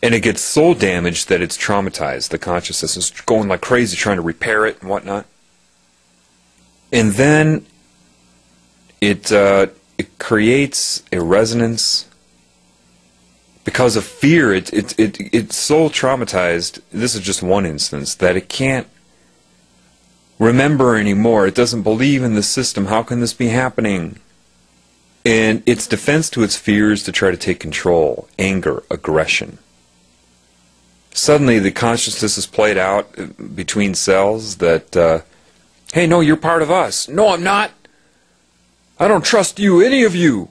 And it gets so damaged that it's traumatized. The consciousness is going like crazy trying to repair it and whatnot. And then it creates a resonance because of fear. It's so traumatized. This is just one instance that it can't remember anymore. It doesn't believe in the system. How can this be happening? And its defense to its fear is to try to take control, anger, aggression. Suddenly the consciousness is played out between cells that, hey, no, you're part of us. No, I'm not. I don't trust you, any of you.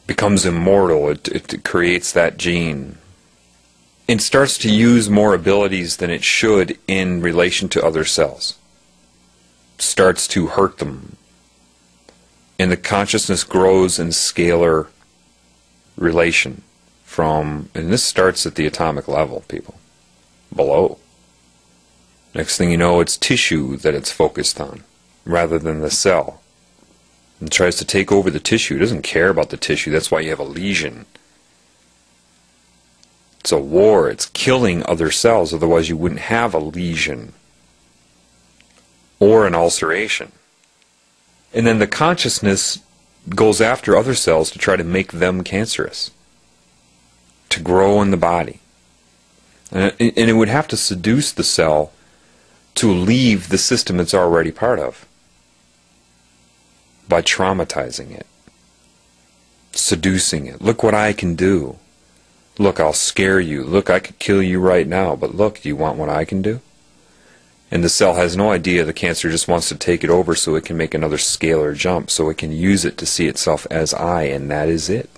Becomes immortal. It creates that gene. It starts to use more abilities than it should in relation to other cells. Starts to hurt them. And the consciousness grows in scalar relation from, and this starts at the atomic level, people, below. Next thing you know, it's tissue that it's focused on, rather than the cell. And tries to take over the tissue. It doesn't care about the tissue. That's why you have a lesion. It's a war. It's killing other cells. Otherwise you wouldn't have a lesion or an ulceration. And then the consciousness goes after other cells to try to make them cancerous, to grow in the body. And it would have to seduce the cell to leave the system it's already part of by traumatizing it, seducing it. Look what I can do. Look, I'll scare you. Look, I could kill you right now, but look, do you want what I can do? And the cell has no idea. The cancer just wants to take it over so it can make another scalar jump, so it can use it to see itself as I, and that is it.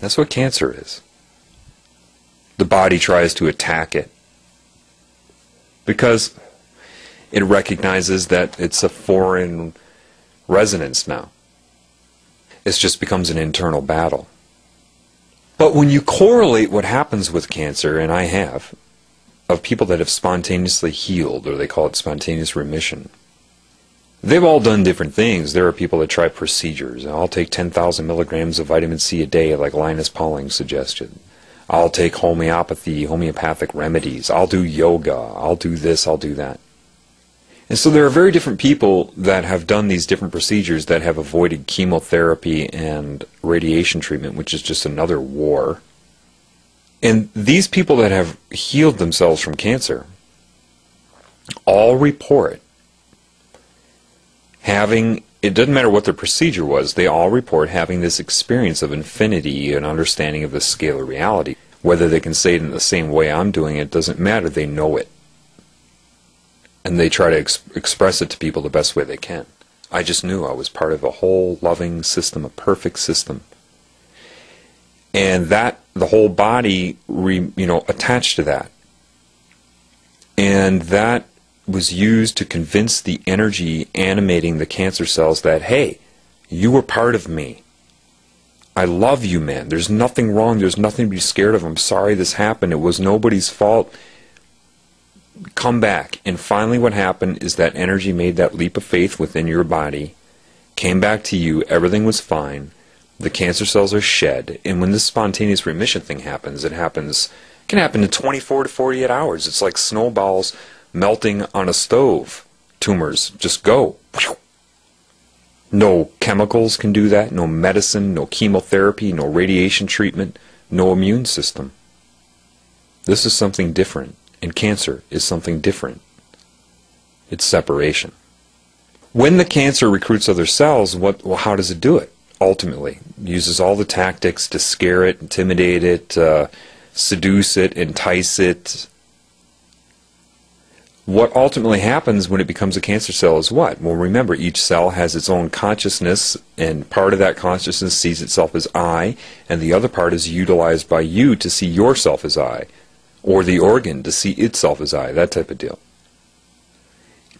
That's what cancer is. The body tries to attack it because it recognizes that it's a foreign resonance now. It just becomes an internal battle. But when you correlate what happens with cancer, and I have, of people that have spontaneously healed, or they call it spontaneous remission, they've all done different things. There are people that try procedures. I'll take 10,000 milligrams of vitamin C a day, like Linus Pauling suggested. I'll take homeopathic remedies. I'll do yoga. I'll do this, I'll do that. And so there are very different people that have done these different procedures that have avoided chemotherapy and radiation treatment, which is just another war. And these people that have healed themselves from cancer all report having, it doesn't matter what their procedure was, they all report having this experience of infinity and understanding of the scalar reality. Whether they can say it in the same way I'm doing it doesn't matter, they know it. And they try to express it to people the best way they can. I just knew I was part of a whole loving system, a perfect system. And that, the whole body, attached to that. And that was used to convince the energy animating the cancer cells that, hey, you were part of me. I love you, man. There's nothing wrong. There's nothing to be scared of. I'm sorry this happened. It was nobody's fault. Come back. And finally what happened is that energy made that leap of faith within your body, came back to you, everything was fine, the cancer cells are shed, and when this spontaneous remission thing happens, it can happen in 24 to 48 hours. It's like snowballs melting on a stove. Tumors just go. No chemicals can do that, no medicine, no chemotherapy, no radiation treatment, no immune system. This is something different. And cancer is something different. It's separation. When the cancer recruits other cells, how does it do it? Ultimately, it uses all the tactics to scare it, intimidate it, seduce it, entice it. What ultimately happens when it becomes a cancer cell is what? Well, remember, each cell has its own consciousness, and part of that consciousness sees itself as I, and the other part is utilized by you to see yourself as I. Or the organ to see itself as I, that type of deal.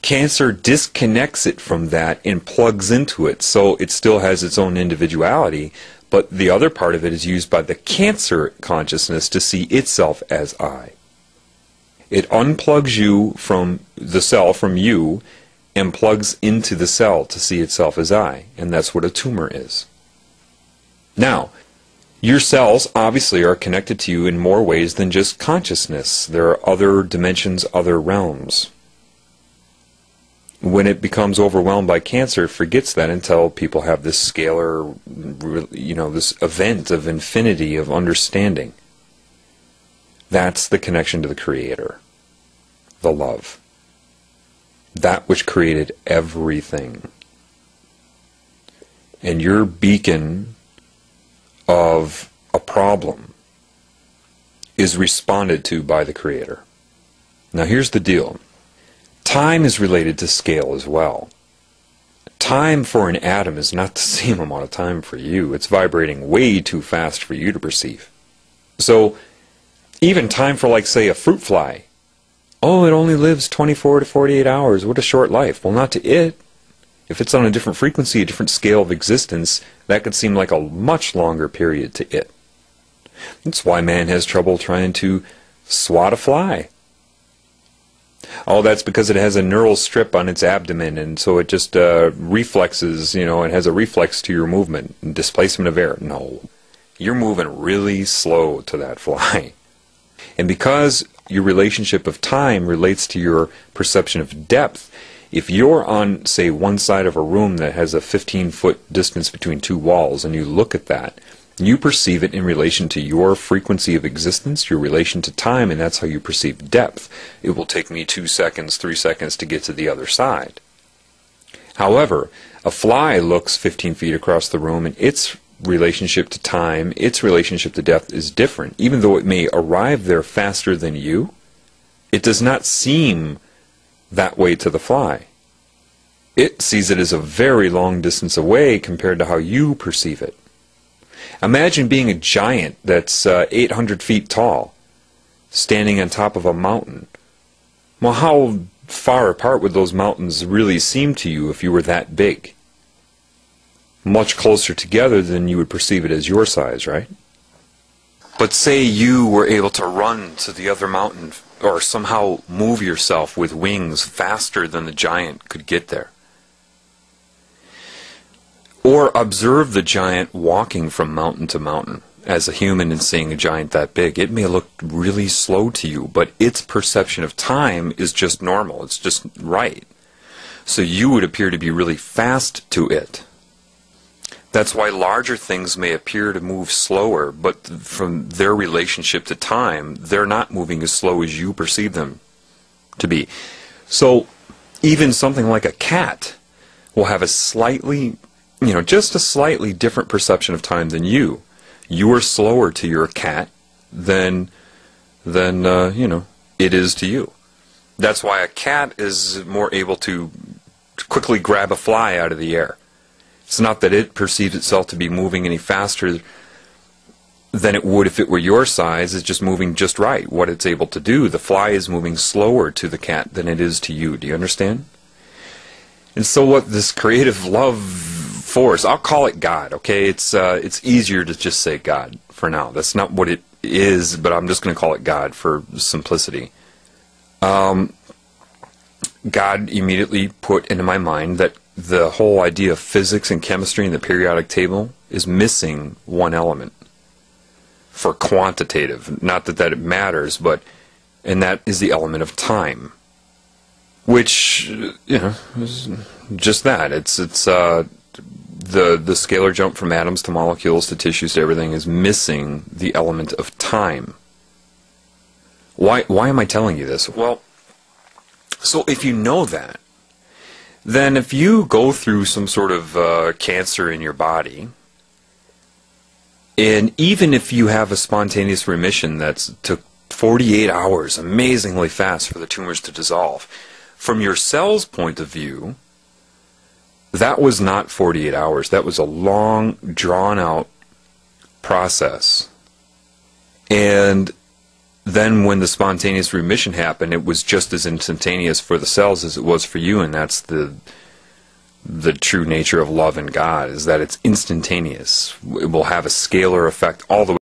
Cancer disconnects it from that and plugs into it, so it still has its own individuality, but the other part of it is used by the cancer consciousness to see itself as I. It unplugs you from the cell, from you, and plugs into the cell to see itself as I, and that's what a tumor is. Now, Your cells obviously are connected to you in more ways than just consciousness. There are other dimensions, other realms. When it becomes overwhelmed by cancer, it forgets that until people have this scalar, this event of infinity of understanding. That's the connection to the Creator, the love. That which created everything. And your beacon of a problem is responded to by the Creator. Now here's the deal. Time is related to scale as well. Time for an atom is not the same amount of time for you. It's vibrating way too fast for you to perceive. So even time for, like, say, a fruit fly. Oh, it only lives 24 to 48 hours. What a short life. Well, not to it. If it's on a different frequency, a different scale of existence, that could seem like a much longer period to it. That's why man has trouble trying to swat a fly. Oh, that's because it has a neural strip on its abdomen, and so it just reflexes, it has a reflex to your movement, and displacement of air. No. You're moving really slow to that fly. And because your relationship of time relates to your perception of depth, if you're on, say, one side of a room that has a 15-foot distance between two walls, and you look at that, you perceive it in relation to your frequency of existence, your relation to time, and that's how you perceive depth. It will take me 2 seconds, 3 seconds to get to the other side. However, a fly looks 15 feet across the room, and its relationship to time, its relationship to depth is different. Even though it may arrive there faster than you, it does not seem that way to the fly. It sees it as a very long distance away compared to how you perceive it. Imagine being a giant that's 800 feet tall, standing on top of a mountain. Well, how far apart would those mountains really seem to you if you were that big? Much closer together than you would perceive it as your size, right? But say you were able to run to the other mountain, or somehow move yourself with wings faster than the giant could get there. Or observe the giant walking from mountain to mountain. As a human and seeing a giant that big, it may look really slow to you, but its perception of time is just normal. It's just right. So you would appear to be really fast to it. That's why larger things may appear to move slower, but from their relationship to time, they're not moving as slow as you perceive them to be. So even something like a cat will have a slightly, just a slightly different perception of time than you. You are slower to your cat than it is to you. That's why a cat is more able to quickly grab a fly out of the air. It's not that it perceives itself to be moving any faster than it would if it were your size. It's just moving just right, what it's able to do. The fly is moving slower to the cat than it is to you. Do you understand? And so what this creative love force, I'll call it God, okay? It's easier to just say God for now. That's not what it is, but I'm just going to call it God for simplicity. God immediately put into my mind that the whole idea of physics and chemistry and the periodic table is missing one element for quantitative. Not that it matters, and that is the element of time, which is just that. It's the scalar jump from atoms to molecules to tissues to everything is missing the element of time. Why am I telling you this? Well, so if you know that, then if you go through some sort of cancer in your body, and even if you have a spontaneous remission that took 48 hours, amazingly fast for the tumors to dissolve, from your cell's point of view, that was not 48 hours. That was a long, drawn-out process. And then when the spontaneous remission happened, it was just as instantaneous for the cells as it was for you, and that's the true nature of love and God, is that it's instantaneous. It will have a scalar effect all the way